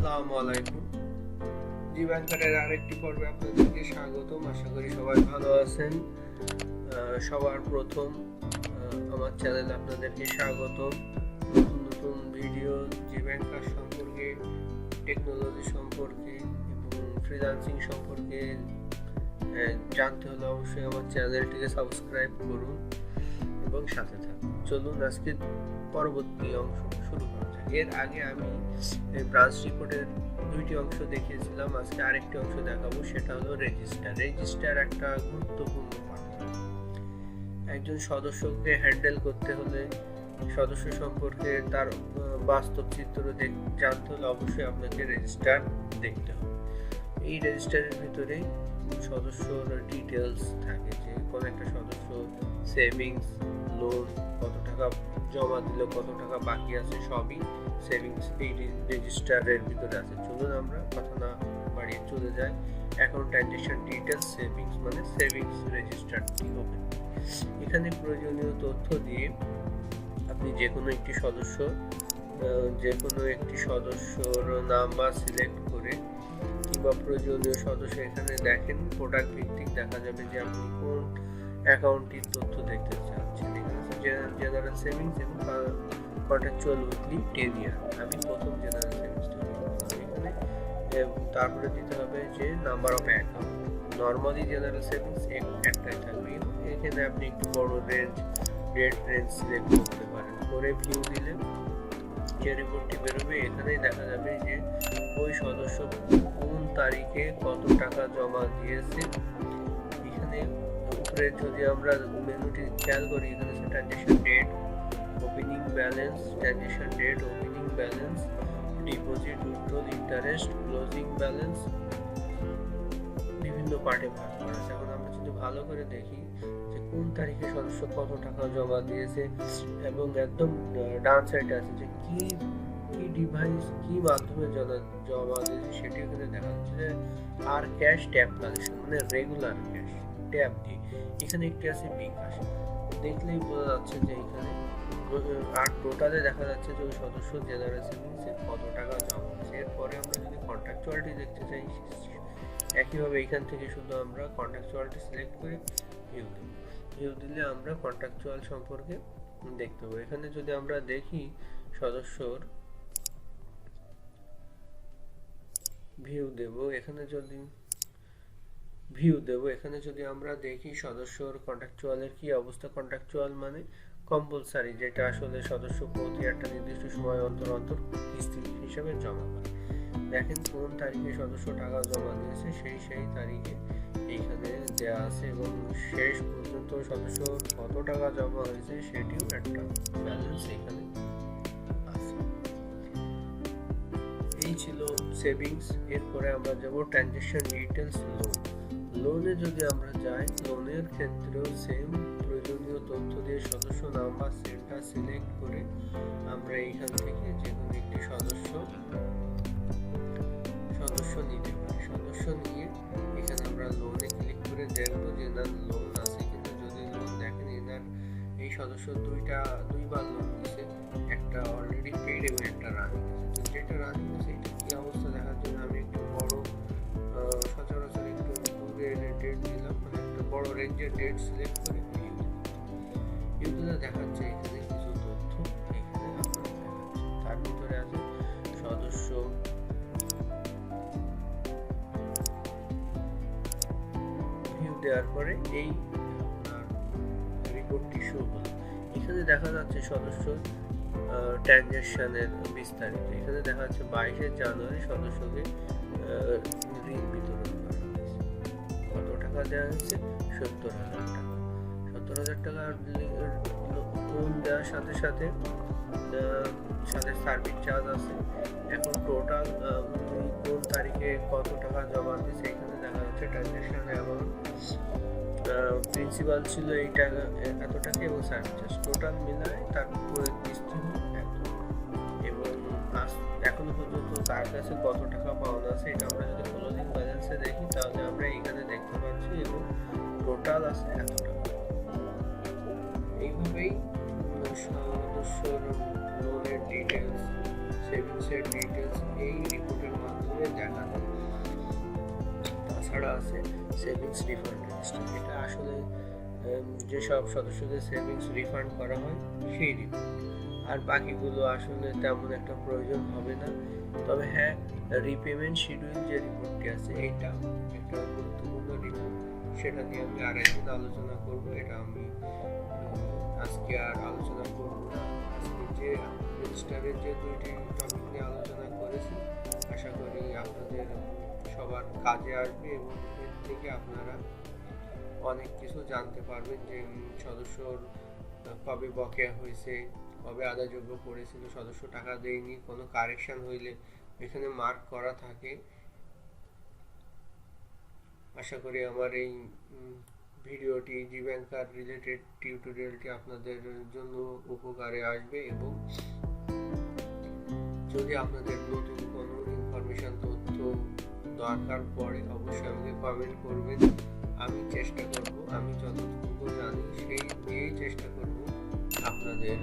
আসসালামু আলাইকুম। Gbanker আরেকটি পর্বে আপনাদেরকে স্বাগতম। আশা করি সবাই ভালো আছেন। সবার প্রথম আমার চ্যানেলে আপনাদেরকে স্বাগতম। নতুন নতুন ভিডিও Gbanker সম্পর্কে, টেকনোলজি সম্পর্কে এবং ফ্রিল্যান্সিং সম্পর্কে জানতে হলে অবশ্যই আমার চ্যানেলটিকে সাবস্ক্রাইব করুন এবং সাথে থাকুন। চলুন আজকে পরবর্তী অংশ শুরু করা যাক। এর আগে আমি ব্রাঞ্চ রিপোর্টের দুইটি অংশ দেখিয়েছিলাম, আজকে আরেকটি অংশ দেখাবো, সেটা হলো রেজিস্টার একটা গুরুত্বপূর্ণ পার্ট। একজন সদস্যকে হ্যান্ডেল করতে হলে, সদস্য সম্পর্কে তার বাস্তব চিত্র জানতে হলে অবশ্যই আপনাকে রেজিস্টার দেখতে হবে। এই রেজিস্টারের ভিতরে সদস্যর ডিটেলস থাকে, যে কোন একটা সদস্য সেভিংস, লোন, কত টাকা জমা দিল, কত টাকা বাকি আছে, সবই সেভিংস এই রেজিস্টারের ভিতরে আছে। চলুন আমরা কথা না বাড়িয়ে চলে যাই অ্যাকাউন্ট ট্রানজাকশন ডিটেলস সেভিংস, মানে সেভিংস রেজিস্টারটি ওপেন। এখানে প্রয়োজনীয় তথ্য দিয়ে আপনি যে কোনো একটি সদস্যর নাম্বার সিলেক্ট করে কিংবা প্রয়োজনীয় সদস্য এখানে দেখেন প্রোডাক্ট ভিত্তিক দেখা যাবে যে আপনি কোন অ্যাকাউন্টটির তথ্য দেখতে চাচ্ছেন। এখানে জেনারেল সেভিংস এবং কন্ট্রাকচুয়াল উইকলি 10 ইয়ার। আমি প্রথম জেনারেল সেভিংস এখানে, তারপরে দিতে হবে যে number of account. Normally general savings একটাই থাকবে, এখানে আপনি একটু বড় রেঞ্জ সিলেক্ট করতে পারেন। করে ভিউ দিলে যে রিপোর্টটি বেরোবে এখানেই দেখা যাবে যে ওই সদস্য কোন তারিখে কত টাকা জমা দিয়েছে। এখানে উপরে যদি আমরা মেনুটি খেয়াল করি, এখানে transaction date, opening balance, transaction date, opening balance, deposit, withdrawal, interest, closing balance, বিভিন্ন পার্টে ভাগ করা আছে। এখন আমরা যদি ভালো করে দেখি যে কোন তারিখে সদস্য কত টাকা জমা দিয়েছে, এবং একদম ডান সাইডে আছে যে কি ডিভাইস, কি মাধ্যমে জমা দিয়েছে, সেটি এখানে দেখা যাচ্ছে যে আর ক্যাশ ট্যাপ কালেকশন, মানে রেগুলার ক্যাশ ট্যাপ দিয়ে। এখানে একটি আছে বিকাশ, দেখলেই বোঝা যাচ্ছে যে এখানে আর টোটালে দেখা যাচ্ছে যে ওই সদস্য জেনারেল সেভিংসে কত টাকা জমা আছে। এরপরে আমরা যদি কন্ট্রাকচুয়ালিটি দেখতে চাই, একইভাবে এখান থেকে শুধু আমরা কন্ট্রাকচুয়ালিটি সিলেক্ট করে ভিউ দিলে আমরা কন্ট্রাকচুয়াল সম্পর্কে দেখতে পাবো। এখানে যদি আমরা দেখি সদস্যর ভিউ দেব, এখানে যদি আমরা দেখি সদস্যর কন্ট্রাকচুয়ালের কি অবস্থা। কন্ট্রাকচুয়াল মানে কম্পালসারি, যেটা আসলে সদস্য প্রতি একটা নির্দিষ্ট সময় অন্তর কিস্তি হিসাবে জমা করে। দেখেন কোন তারিখে সদস্য টাকা জমা দিয়েছে, সেই তারিখে এইখানে দেওয়া আছে, এবং শেষ পর্যন্ত সদস্য কত টাকা জমা হয়েছে সেটিও একটা ব্যালেন্স এখানে আছে। এই ছিল সেভিংস। এরপরে আমরা যাব ট্রানজাকশন ডিটেলস। লোনে যদি আমরা যাই, লোনের ক্ষেত্রেও সেম প্রয়োজনীয় তথ্য দিয়ে সদস্য নাম্বার সেন্টার সিলেক্ট করে আমরা এইখান থেকে যে কোনো একটি সদস্য নিতে পারি। সদস্য নিয়ে এখানে আমরা লোনে ক্লিক করে দেখবো যে এনার লোন আছে কিনা। যদি লোন দেখেন এনার এই সদস্য দুইবার লোন নিয়েছে, একটা অলরেডি পেড এবং একটা রানিং আছে। তো যেটা রানিং আছে এটা কি অবস্থা দেখার জন্য আমি একটু বড়, সচরাচর একটু দূরের ডেট দিলাম, মানে একটা বড় রেঞ্জের ডেট সিলেক্ট করে ভিউগুলো দেখাচ্ছে। এখানে কিছু তথ্য এখানে আপনার দেখাচ্ছে, তার ভিতরে আছে সদস্য, দেওয়ার পরে এই রিপোর্টটি শো হলো। এখানে দেখা যাচ্ছে সদস্য ট্রানজাকশনের বিস্তারিত। এখানে দেখা যাচ্ছে 22 জানুয়ারি সদস্যকে ঋণ বিতরণ করা হয়েছে। কত টাকা দেওয়া হয়েছে? 70,000 টাকা। 70,000 টাকা লোন দেওয়ার সাথে সাথে সার্ভিস চার্জ আছে। এখন টোটাল কোন তারিখে কত টাকা জমা দিয়েছে এখানে দেখা যাচ্ছে। ট্রানজাকশন অ্যামাউন্ট, প্রিন্সিপাল ছিল এই টাকা এত টাকা, এবং সার্ভিস চার্জ টোটাল মিলায় তারপরে কিস্তি হলো এত। এবং এখনো পর্যন্ত তার কাছে কত টাকা পাওনা আছে এটা আমরা যদি ক্লোজিং ব্যালেন্সে দেখি, তাহলে আমরা এখানে দেখতে পাচ্ছি, এবং টোটাল আছে এত টাকা। এইভাবেই সদস্যর লোনের ডিটেলস সেভিংসের ডিটেলস এই রিপোর্টের মাধ্যমে দেখা যায়। তাছাড়া আছে সেভিংস রিফান্ড রেজিস্টার, এটা আসলে যেসব সদস্যদের সেভিংস রিফান্ড করা হয় সেই রিপোর্ট। আর বাকিগুলো আসলে তেমন একটা প্রয়োজন হবে না। তবে হ্যাঁ, রিপেমেন্ট শিডিউল যে রিপোর্টটি আছে এইটা একটা গুরুত্বপূর্ণ রিপোর্ট, সেটা নিয়ে আমি আরেকদিন আলোচনা করব। এটা আমি আজকে আর আলোচনা করব না। আজকে যে রেজিস্টারের যে দুইটি টপিক নিয়ে আলোচনা করেছি, আশা করি আপনাদের সবার কাজে আসবে এবং এর থেকে আপনারা অনেক কিছু জানতে পারবেন যে সদস্যর কবে বকেয়া হয়েছে, কবে আদায়যোগ্য করেছিল, সদস্য টাকা দেয়নি, কোনো কারেকশন হইলে এখানে মার্ক করা থাকে। আশা করি আমার এই ভিডিওটি Gbanker রিলেটেড টিউটোরিয়ালটি আপনাদের জন্য উপকারে আসবে এবং যদি আপনাদের নতুন কোনো ইনফরমেশন তথ্য দরকার পড়ে অবশ্যই আমাকে কমেন্ট করবেন। আমি চেষ্টা করব, আমি যতটুকু জানি সেই দিয়েই চেষ্টা করব আপনাদের